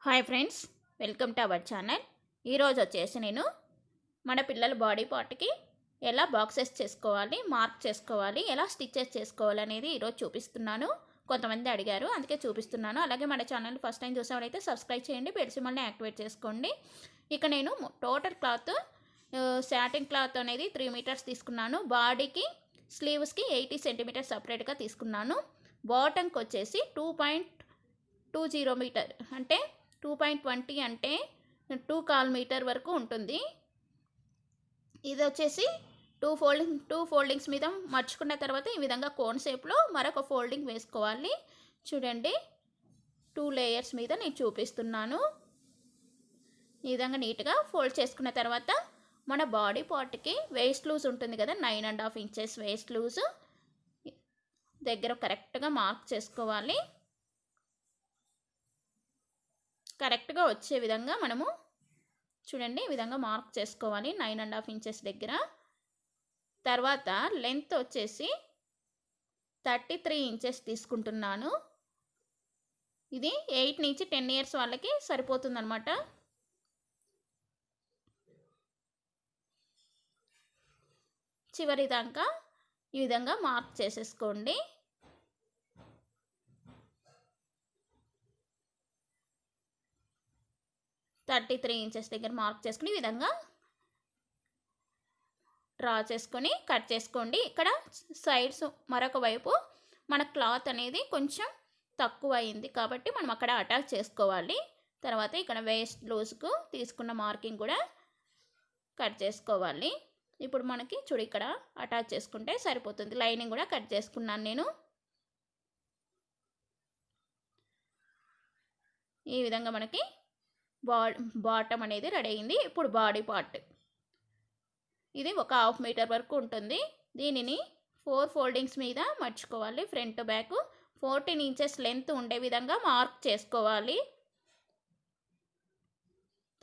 Hi friends, welcome to our channel. ఈరోజు వచ్చేసి నేను మన పిల్లల బాడీ పార్ట్కి ఎలా బాక్సెస్ చేసుకోవాలి, మార్క్ చేసుకోవాలి, ఎలా స్టిచెస్ చేసుకోవాలి అనేది ఈరోజు చూపిస్తున్నాను. కొంతమంది అడిగారు, అందుకే చూపిస్తున్నాను. అలాగే మన ఛానల్ ఫస్ట్ టైం చూసేవారైతే సబ్స్క్రైబ్ చేయండి, బెల్ సింబల్ని యాక్టివేట్ చేసుకోండి. ఇక నేను టోటల్ క్లాత్ సాటిన్ క్లాత్ అనేది 3 మీటర్స్ తీసుకున్నాను. బాడీకి స్లీవ్స్కి 80 సెంటీమీటర్స్ సపరేట్గా తీసుకున్నాను. బాటంకి వచ్చేసి 2.20 మీటర్ అంటే 2.20 అంటే 2.25 మీటర్ వరకు ఉంటుంది. ఇది వచ్చేసి టూ ఫోల్డింగ్స్ మీద మర్చుకున్న తర్వాత ఈ విధంగా కోన్ షేప్లో మరొక ఫోల్డింగ్ వేసుకోవాలి. చూడండి, 2 లేయర్స్ మీద నేను చూపిస్తున్నాను. ఈ విధంగా నీట్గా ఫోల్డ్ చేసుకున్న తర్వాత మన బాడీ పార్ట్కి వేస్ట్ లూజ్ ఉంటుంది కదా, 9.5 ఇంచెస్ వేస్ట్ లూజ్ దగ్గర కరెక్ట్గా మార్క్ చేసుకోవాలి. కరెక్ట్గా వచ్చే విధంగా మనము చూడండి ఈ విధంగా మార్క్ చేసుకోవాలి 9.5 ఇంచెస్ దగ్గర. తర్వాత లెంత్ వచ్చేసి 33 ఇంచెస్ తీసుకుంటున్నాను. ఇది 8 నుంచి 10 ఇయర్స్ వాళ్ళకి సరిపోతుంది అనమాట. చివరి దాకా ఈ విధంగా మార్క్ చేసేసుకోండి. థర్టీ 3 ఇంచెస్ దగ్గర మార్క్ చేసుకుని ఈ విధంగా డ్రా చేసుకొని కట్ చేసుకోండి. ఇక్కడ సైడ్స్ మరొక వైపు మన క్లాత్ అనేది కొంచెం తక్కువ అయింది కాబట్టి మనం అక్కడ అటాచ్ చేసుకోవాలి. తర్వాత ఇక్కడ వేస్ట్ లూజ్కు తీసుకున్న మార్కింగ్ కూడా కట్ చేసుకోవాలి. ఇప్పుడు మనకి చూడు ఇక్కడ అటాచ్ చేసుకుంటే సరిపోతుంది. లైనింగ్ కూడా కట్ చేసుకున్నాను నేను. ఈ విధంగా మనకి బాటమ్ అనేది రెడీ అయింది. ఇప్పుడు బాడీ పార్ట్ ఇది ఒక 1/2 మీటర్ వరకు ఉంటుంది. దీనిని 4 ఫోల్డింగ్స్ మీద మర్చుకోవాలి. ఫ్రంట్ బ్యాక్ 14 ఇంచెస్ లెంత్ ఉండే విధంగా మార్క్ చేసుకోవాలి.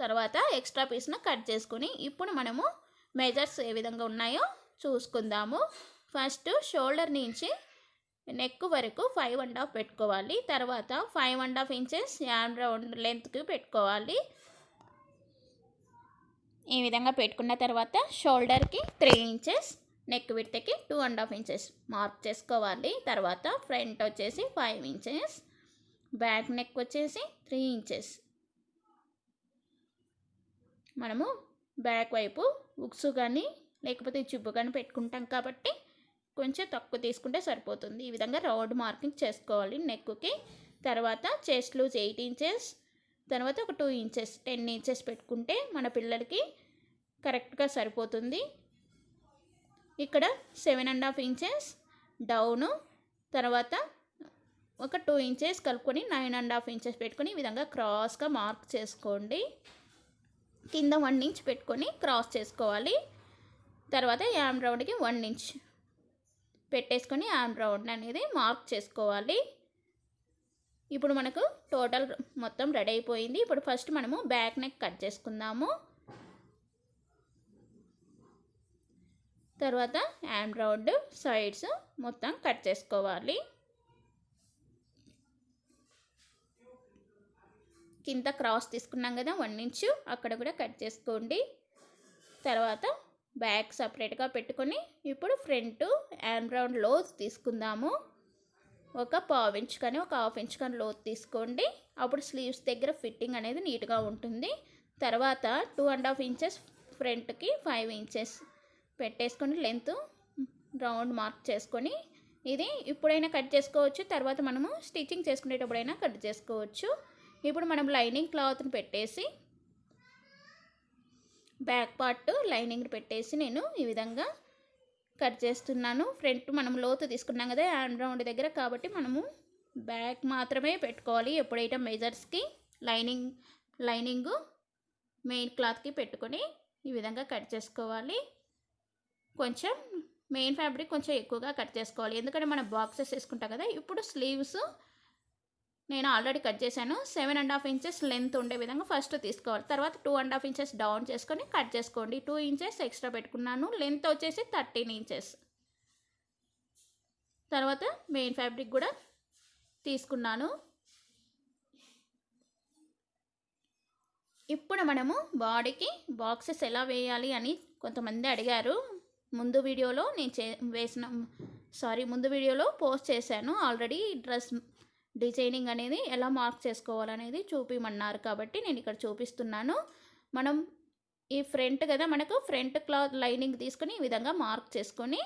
తర్వాత ఎక్స్ట్రా పీస్ను కట్ చేసుకుని ఇప్పుడు మనము మెజర్స్ ఏ విధంగా ఉన్నాయో చూసుకుందాము. ఫస్ట్ షోల్డర్ నుంచి నెక్ వరకు 5.5 పెట్టుకోవాలి. తర్వాత 5.5 ఇంచెస్ యామ్ రౌండ్ లెంత్కి పెట్టుకోవాలి. ఈ విధంగా పెట్టుకున్న తర్వాత షోల్డర్కి 3 ఇంచెస్, నెక్ విడ్త్కి 2.5 ఇంచెస్ మార్క్ చేసుకోవాలి. తర్వాత ఫ్రంట్ వచ్చేసి 5 ఇంచెస్, బ్యాక్ నెక్ వచ్చేసి 3 ఇంచెస్. మనము బ్యాక్ వైపు ఉక్సు కానీ లేకపోతే జిబ్బు కానీ పెట్టుకుంటాం కాబట్టి కొంచెం తక్కువ తీసుకుంటే సరిపోతుంది. ఈ విధంగా రౌండ్ మార్కింగ్ చేసుకోవాలి నెక్కి. తర్వాత చెస్ట్ లూజ్ 8 ఇంచెస్, తర్వాత ఒక 2 ఇంచెస్ 10 ఇంచెస్ పెట్టుకుంటే మన పిల్లలకి కరెక్ట్గా సరిపోతుంది. ఇక్కడ 7.5 ఇంచెస్ డౌను, తర్వాత ఒక 2 ఇంచెస్ కలుపుకొని 9.5 ఇంచెస్ పెట్టుకొని ఈ విధంగా క్రాస్గా మార్క్ చేసుకోండి. కింద 1 ఇంచ్ పెట్టుకొని క్రాస్ చేసుకోవాలి. తర్వాత యామ్ రౌండ్కి 1 ఇంచ్ పెట్టేసుకొని యామ్ రౌండ్ అనేది మార్క్ చేసుకోవాలి. ఇప్పుడు మనకు టోటల్ మొత్తం రెడీ అయిపోయింది. ఇప్పుడు ఫస్ట్ మనము బ్యాక్ నెక్ కట్ చేసుకుందాము. తర్వాత యామ్ రౌండ్ సైడ్స్ మొత్తం కట్ చేసుకోవాలి. కింద క్రాస్ తీసుకున్నాం కదా 1 ఇంచ్, అక్కడ కూడా కట్ చేసుకోండి. తర్వాత బ్యాక్ సపరేట్గా పెట్టుకొని ఇప్పుడు ఫ్రంట్ యామ్ రౌండ్ లోత్ తీసుకుందాము. ఒక 1/4 ఇంచ్ కానీ ఒక 1/2 ఇంచ్ కానీ లోత్ తీసుకోండి. అప్పుడు స్లీవ్స్ దగ్గర ఫిట్టింగ్ అనేది నీట్గా ఉంటుంది. తర్వాత 2.5 ఇంచెస్ ఫ్రంట్కి 5 ఇంచెస్ పెట్టేసుకొని లెంత్ రౌండ్ మార్క్ చేసుకొని ఇది ఇప్పుడైనా కట్ చేసుకోవచ్చు, తర్వాత మనము స్టిచ్చింగ్ చేసుకునేటప్పుడైనా కట్ చేసుకోవచ్చు. ఇప్పుడు మనం లైనింగ్ క్లాత్ని పెట్టేసి బ్యాక్ పార్ట్ లైనింగ్ పెట్టేసి నేను ఈ విధంగా కట్ చేస్తున్నాను. ఫ్రంట్ మనం లోతు తీసుకున్నాం కదా హ్యాండ్ రౌండ్ దగ్గర, కాబట్టి మనము బ్యాక్ మాత్రమే పెట్టుకోవాలి ఎప్పుడైతే మెజర్స్కి. లైనింగ్ మెయిన్ క్లాత్కి పెట్టుకొని ఈ విధంగా కట్ చేసుకోవాలి. కొంచెం మెయిన్ ఫ్యాబ్రిక్ కొంచెం ఎక్కువగా కట్ చేసుకోవాలి, ఎందుకంటే మనం బాక్సెస్ వేసుకుంటాం కదా. ఇప్పుడు స్లీవ్స్ నేను ఆల్రెడీ కట్ చేశాను. 7.5 ఇంచెస్ లెంత్ ఉండే విధంగా ఫస్ట్ తీసుకోవాలి. తర్వాత 2.5 ఇంచెస్ డౌన్ చేసుకొని కట్ చేసుకోండి. 2 ఇంచెస్ ఎక్స్ట్రా పెట్టుకున్నాను. లెంత్ వచ్చేసి 13 ఇంచెస్. తర్వాత మెయిన్ ఫ్యాబ్రిక్ కూడా తీసుకున్నాను. ఇప్పుడు మనము బాడీకి బాక్సెస్ ఎలా వేయాలి అని కొంతమంది అడిగారు. ముందు వీడియోలో ముందు వీడియోలో పోస్ట్ చేశాను ఆల్రెడీ. డ్రెస్ డిజైనింగ్ అనేది ఎలా మార్క్ చేసుకోవాలనేది చూపిమన్నారు కాబట్టి నేను ఇక్కడ చూపిస్తున్నాను. మనం ఈ ఫ్రంట్ కదా, మనకు ఫ్రంట్ క్లాత్ లైనింగ్ తీసుకొని ఈ విధంగా మార్క్ చేసుకొని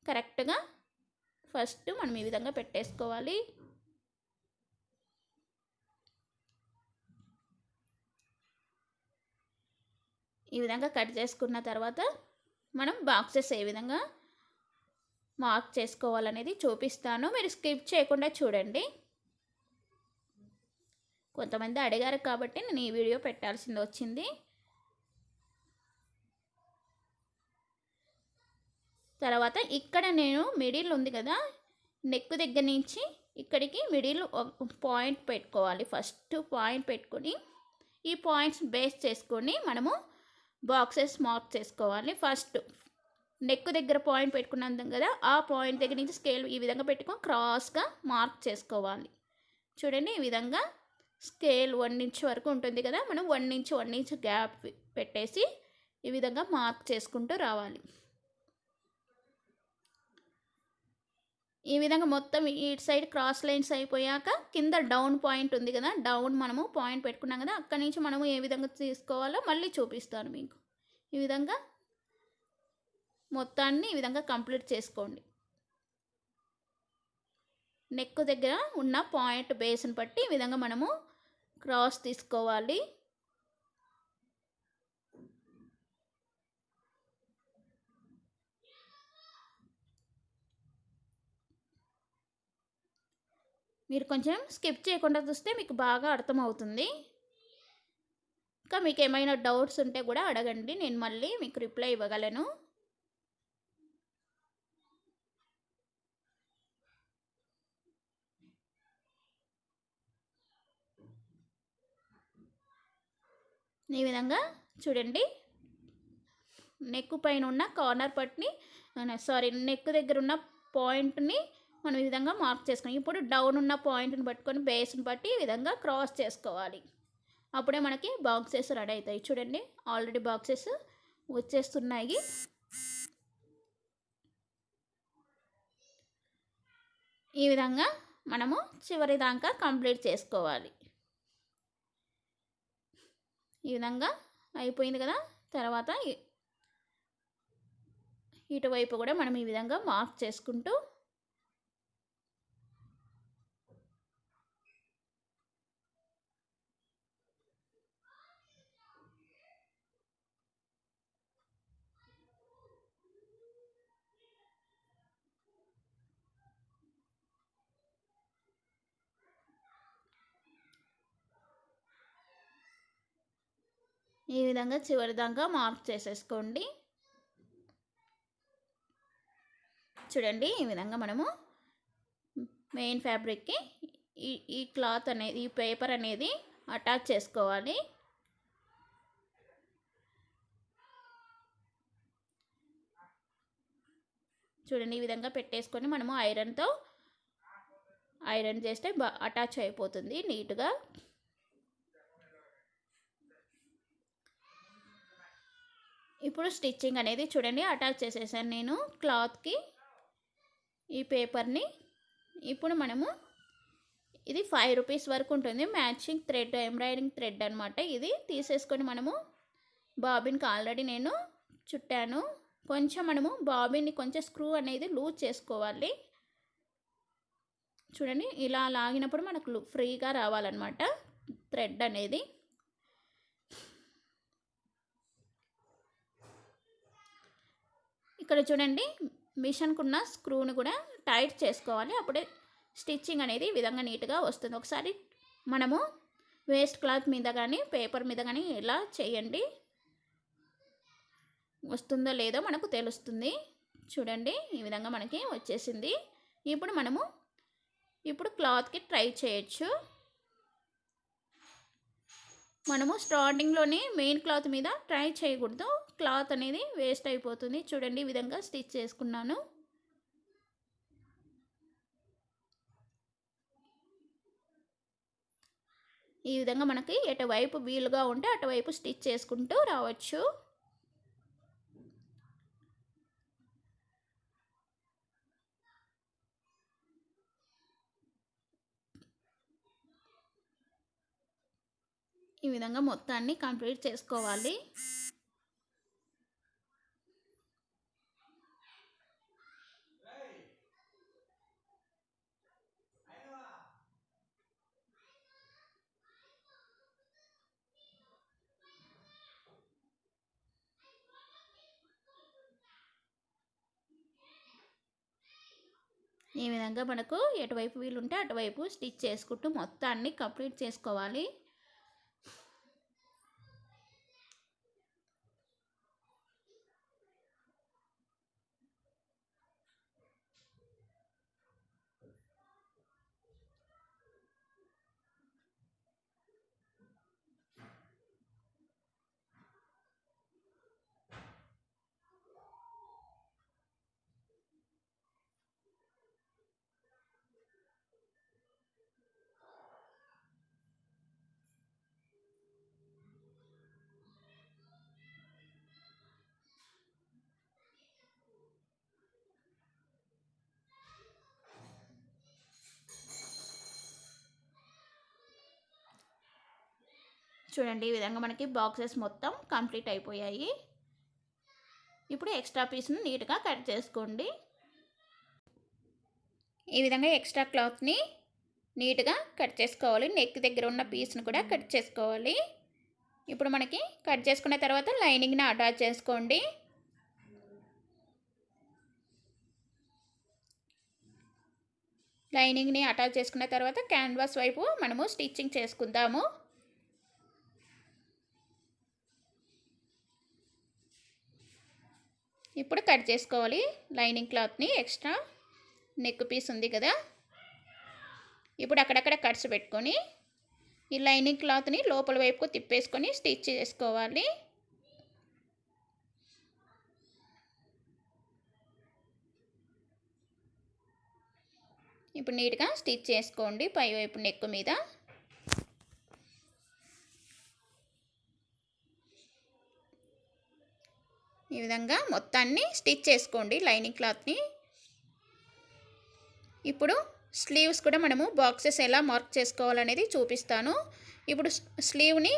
కరెక్ట్గా ఫస్ట్ మనం ఈ విధంగా పెట్టేసుకోవాలి. ఈ విధంగా కట్ చేసుకున్న తర్వాత మనం బాక్సెస్ ఏ విధంగా మార్క్ చేసుకోవాలనేది చూపిస్తాను, మీరు స్కిప్ చేయకుండా చూడండి. కొంతమంది అడిగారు కాబట్టి నేను ఈ వీడియో పెట్టాల్సింది వచ్చింది. తర్వాత ఇక్కడ నేను మిడిల్ ఉంది కదా, నెక్ దగ్గర నుంచి ఇక్కడికి మిడిల్ పాయింట్ పెట్టుకోవాలి. ఫస్ట్ పాయింట్ పెట్టుకొని ఈ పాయింట్స్ బేస్ చేసుకొని మనము బాక్సెస్ మార్క్ చేసుకోవాలి. ఫస్ట్ నెక్ దగ్గర పాయింట్ పెట్టుకున్నాం కదా, ఆ పాయింట్ దగ్గర నుంచి స్కేల్ ఈ విధంగా పెట్టుకొని క్రాస్గా మార్క్ చేసుకోవాలి. చూడండి, ఈ విధంగా స్కేల్ 1 ఇంచ్ వరకు ఉంటుంది కదా, మనం 1 ఇంచ్ గ్యాప్ పెట్టేసి ఈ విధంగా మార్క్ చేసుకుంటూ రావాలి. ఈ విధంగా మొత్తం ఇటు సైడ్ క్రాస్ లైన్స్ అయిపోయాక కింద డౌన్ పాయింట్ ఉంది కదా, డౌన్ మనము పాయింట్ పెట్టుకున్నాం కదా, అక్కడి నుంచి మనము ఏ విధంగా తీసుకోవాలో మళ్ళీ చూపిస్తాను మీకు. ఈ విధంగా మొత్తాన్ని ఈ విధంగా కంప్లీట్ చేసుకోండి. నెక్ దగ్గర ఉన్న పాయింట్ బేస్ని బట్టి ఈ విధంగా మనము క్రాస్ తీసుకోవాలి. మీరు కొంచెం స్కిప్ చేయకుండా చూస్తే మీకు బాగా అర్థమవుతుంది. ఇంకా మీకు ఏమైనా డౌట్స్ ఉంటే కూడా అడగండి, నేను మళ్ళీ మీకు రిప్లై ఇవ్వగలను. ఈ విధంగా చూడండి, నెక్ పైన ఉన్న కార్నర్ పట్ని నెక్ దగ్గర ఉన్న పాయింట్ని మనం ఈ విధంగా మార్క్ చేసుకుని ఇప్పుడు డౌన్ ఉన్న పాయింట్ని పట్టుకొని బేస్ని బట్టి ఈ విధంగా క్రాస్ చేసుకోవాలి. అప్పుడే మనకి బాక్సెస్ రెడీ అవుతాయి. చూడండి, ఆల్రెడీ బాక్సెస్ వచ్చేస్తున్నాయి. ఈ విధంగా మనము చివరి దాకా కంప్లీట్ చేసుకోవాలి. ఈ విధంగా అయిపోయింది కదా, తర్వాత ఇటువైపు కూడా మనం ఈ విధంగా మార్క్ చేసుకుంటూ ఈ విధంగా చివరి దాకా మార్క్ చేసేసుకోండి. చూడండి, ఈ విధంగా మనము మెయిన్ ఫ్యాబ్రిక్కి ఈ క్లాత్ అనేది, ఈ పేపర్ అనేది అటాచ్ చేసుకోవాలి. చూడండి, ఈ విధంగా పెట్టేసుకొని మనము ఐరన్ చేస్తే అటాచ్ అయిపోతుంది నీట్గా. ఇప్పుడు స్టిచ్చింగ్ అనేది చూడండి అటాచ్ చేసేసాను నేను క్లాత్కి ఈ పేపర్ని. ఇప్పుడు మనము ఇది 5 రూపీస్ వరకు ఉంటుంది, మ్యాచింగ్ థ్రెడ్, ఎంబ్రాయిడింగ్ థ్రెడ్ అనమాట. ఇది తీసేసుకొని మనము బాబిన్కి ఆల్రెడీ నేను చుట్టాను. కొంచెం మనము బాబిన్ని కొంచెం స్క్రూ అనేది లూజ్ చేసుకోవాలి. చూడండి, ఇలా లాగినప్పుడు మనకు ఫ్రీగా రావాలన్నమాట థ్రెడ్ అనేది. ఇక్కడ చూడండి, మిషన్కున్న స్క్రూని కూడా టైట్ చేసుకోవాలి, అప్పుడే స్టిచ్చింగ్ అనేది ఈ విధంగా నీట్గా వస్తుంది. ఒకసారి మనము వేస్ట్ క్లాత్ మీద కానీ పేపర్ మీద కానీ ఇలా చేయండి, వస్తుందో లేదో మనకు తెలుస్తుంది. చూడండి, ఈ విధంగా మనకి వచ్చేసింది. ఇప్పుడు క్లాత్కి ట్రై చేయొచ్చు. మనము స్టార్టింగ్లోనే మెయిన్ క్లాత్ మీద ట్రై చేయకూడదు, క్లాత్ అనేది వేస్ట్ అయిపోతుంది. చూడండి, ఈ విధంగా స్టిచ్ చేసుకున్నాను. ఈ విధంగా మనకి ఎటువైపు వీలుగా ఉంటే అటువైపు స్టిచ్ చేసుకుంటూ రావచ్చు. ఈ విధంగా మొత్తాన్ని కంప్లీట్ చేసుకోవాలి. ఈ విధంగా మనకు ఎటువైపు వీలుంటే అటువైపు స్టిచ్ చేసుకుంటూ మొత్తాన్ని కంప్లీట్ చేసుకోవాలి. చూడండి, ఈ విధంగా మనకి బాక్సెస్ మొత్తం కంప్లీట్ అయిపోయాయి. ఇప్పుడు ఎక్స్ట్రా పీస్ని నీట్గా కట్ చేసుకోండి. ఈ విధంగా ఎక్స్ట్రా క్లాత్ని నీట్గా కట్ చేసుకోవాలి. నెక్ దగ్గర ఉన్న పీస్ని కూడా కట్ చేసుకోవాలి. ఇప్పుడు మనకి కట్ చేసుకున్న తర్వాత లైనింగ్ని అటాచ్ చేసుకోండి. లైనింగ్ని అటాచ్ చేసుకున్న తర్వాత క్యాన్వాస్ వైపు మనము స్టిచ్చింగ్ చేసుకుందాము. ఇప్పుడు కట్ చేసుకోవాలి లైనింగ్ క్లాత్ని. ఎక్స్ట్రా నెక్ పీస్ ఉంది కదా, ఇప్పుడు అక్కడక్కడ కట్స్ పెట్టుకొని ఈ లైనింగ్ క్లాత్ని లోపల వైపుకు తిప్పేసుకొని స్టిచ్ చేసుకోవాలి. ఇప్పుడు నీట్గా స్టిచ్ చేసుకోండి పై వైపు నెక్ మీద. ఈ విధంగా మొత్తాన్ని స్టిచ్ చేసుకోండి లైనింగ్ క్లాత్ని. ఇప్పుడు స్లీవ్స్ కూడా మనము బాక్సెస్ ఎలా మార్క్ చేసుకోవాలనేది చూపిస్తాను. ఇప్పుడు స్లీవ్ని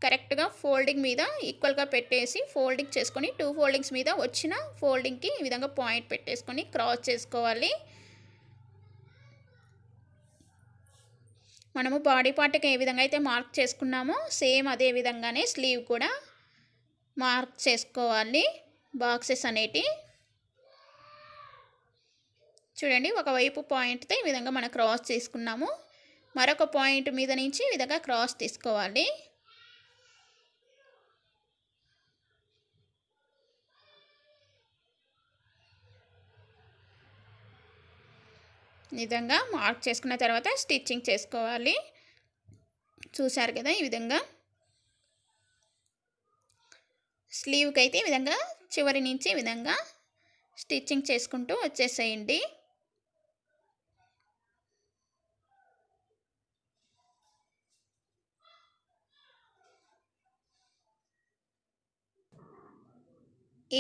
కరెక్ట్గా ఫోల్డింగ్ మీద ఈక్వల్గా పెట్టేసి ఫోల్డింగ్ చేసుకొని 2 ఫోల్డింగ్స్ మీద వచ్చిన ఫోల్డింగ్కి ఈ విధంగా పాయింట్ పెట్టేసుకొని క్రాస్ చేసుకోవాలి. మనము బాడీ పార్ట్కి ఏ విధంగా అయితే మార్క్ చేసుకున్నామో సేమ్ అదే విధంగానే స్లీవ్ కూడా మార్క్ చేసుకోవాలి బాక్సెస్ అనేటి. చూడండి, ఒకవైపు పాయింట్తో ఈ విధంగా మనం క్రాస్ తీసుకున్నాము. మరొక పాయింట్ మీద నుంచి ఈ విధంగా క్రాస్ తీసుకోవాలి. ఈ విధంగా మార్క్ చేసుకున్న తర్వాత స్టిచ్చింగ్ చేసుకోవాలి. చూసారు కదా, ఈ విధంగా స్లీవ్కి అయితే ఈ విధంగా చివరి నుంచి ఈ విధంగా స్టిచ్చింగ్ చేసుకుంటూ వచ్చేసేయండి.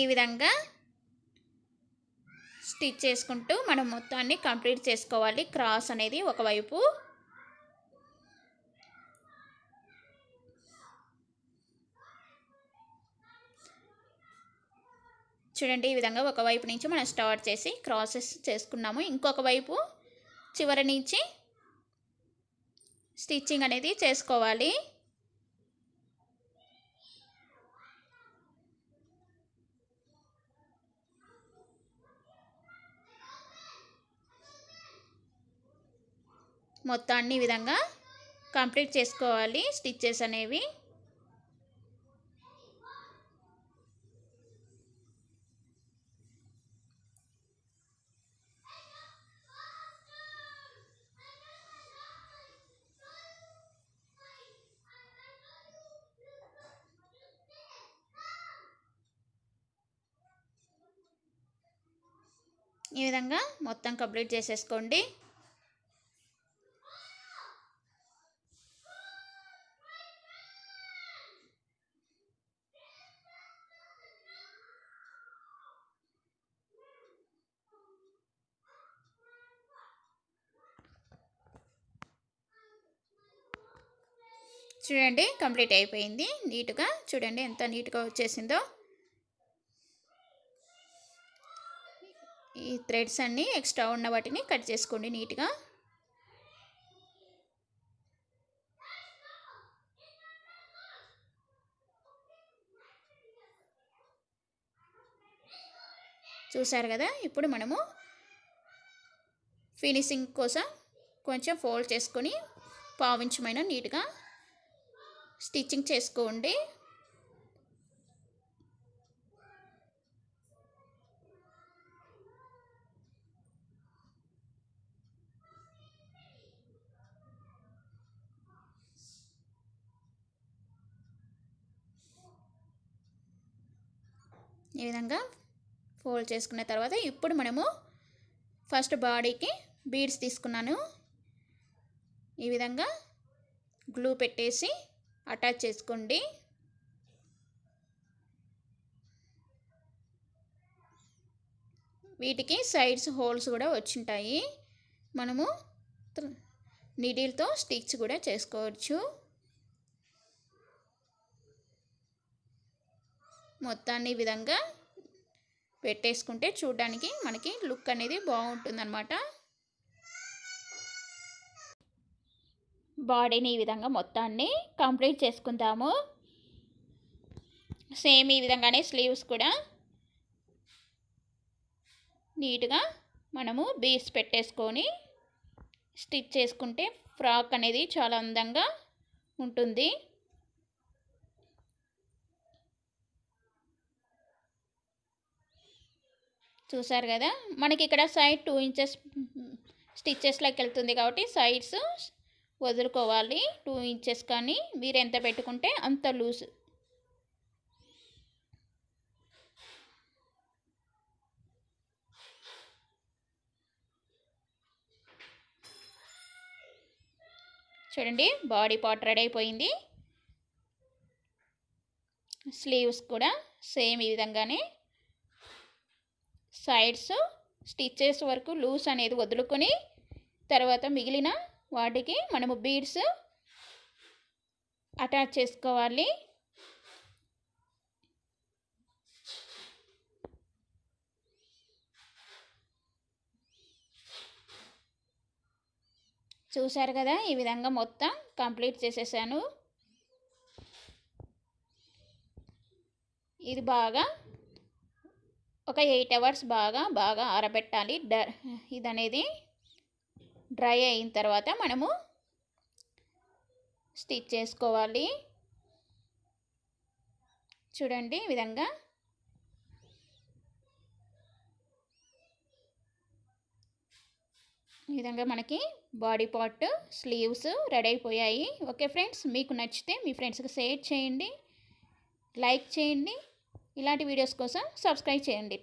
ఈ విధంగా స్టిచ్ చేసుకుంటూ మనం మొత్తాన్ని కంప్లీట్ చేసుకోవాలి. క్రాస్ అనేది ఒకవైపు. చూడండి, ఈ విధంగా ఒకవైపు నుంచి మనం స్టార్ట్ చేసి క్రాసెస్ చేసుకున్నాము. ఇంకొక వైపు చివరి నుంచి స్టిచ్చింగ్ అనేది చేసుకోవాలి. మొత్తాన్ని ఈ విధంగా కంప్లీట్ చేసుకోవాలి స్టిచ్చెస్ అనేవి. ఈ విధంగా మొత్తం కంప్లీట్ చేసేసుకోండి. చూడండి కంప్లీట్ అయిపోయింది నీట్గా. చూడండి ఎంత నీట్గా వచ్చేసిందో. ఈ థ్రెడ్స్ అన్నీ ఎక్స్ట్రా ఉన్న వాటిని కట్ చేసుకోండి నీట్గా. చూసారు కదా. ఇప్పుడు మనము ఫినిషింగ్ కోసం కొంచెం ఫోల్డ్ చేసుకొని పావించమైన నీట్గా స్టిచ్చింగ్ చేసుకోండి. ఈ విధంగా ఫోల్డ్ చేసుకున్న తర్వాత ఇప్పుడు మనము ఫస్ట్ బాడీకి బీడ్స్ తీసుకున్నాను. ఈ విధంగా గ్లూ పెట్టేసి అటాచ్ చేసుకోండి. వీటికి సైడ్స్ హోల్స్ కూడా వచ్చింటాయి. మనము నీడిల్తో స్టిచ్ కూడా చేసుకోవచ్చు. మొత్తాన్ని ఈ విధంగా పెట్టేసుకుంటే చూడడానికి మనకి లుక్ అనేది బాగుంటుందన్నమాట. బాడీని ఈ విధంగా మొత్తాన్ని కంప్లీట్ చేసుకుందాము. సేమ్ ఈ విధంగానే స్లీవ్స్ కూడా నీట్గా మనము బీడ్స్ పెట్టేసుకొని స్టిచ్ చేసుకుంటే ఫ్రాక్ అనేది చాలా అందంగా ఉంటుంది. చూసారు కదా. మనకి ఇక్కడ సైడ్ 2 ఇంచెస్ స్టిచ్చెస్లోకి వెళ్తుంది కాబట్టి సైడ్స్ వదులుకోవాలి. 2 ఇంచెస్ కానీ మీరు ఎంత పెట్టుకుంటే అంత లూజ్. చూడండి బాడీ పార్ట్ రెడీ అయిపోయింది. స్లీవ్స్ కూడా సేమ్ ఈ విధంగానే సైడ్స్ స్టిచ్చెస్ వరకు లూజ్ అనేది వదులుకొని తర్వాత మిగిలిన వాటికి మనము బీడ్స్ అటాచ్ చేసుకోవాలి. చూసారు కదా. ఈ విధంగా మొత్తం కంప్లీట్ చేసేసాను. ఇది బాగా ఒక 8 అవర్స్ బాగా ఆరబెట్టాలి. ఇది అనేది డ్రై అయిన తర్వాత మనము స్టిచ్ చేసుకోవాలి. చూడండి ఈ విధంగా. ఈ విధంగా మనకి బాడీ పార్ట్ స్లీవ్స్ రెడీ అయిపోయాయి. ఓకే ఫ్రెండ్స్, మీకు నచ్చితే మీ ఫ్రెండ్స్కి షేర్ చేయండి, లైక్ చేయండి. ఇలాంటి వీడియోస్ కోసం సబ్స్క్రైబ్ చేయండి.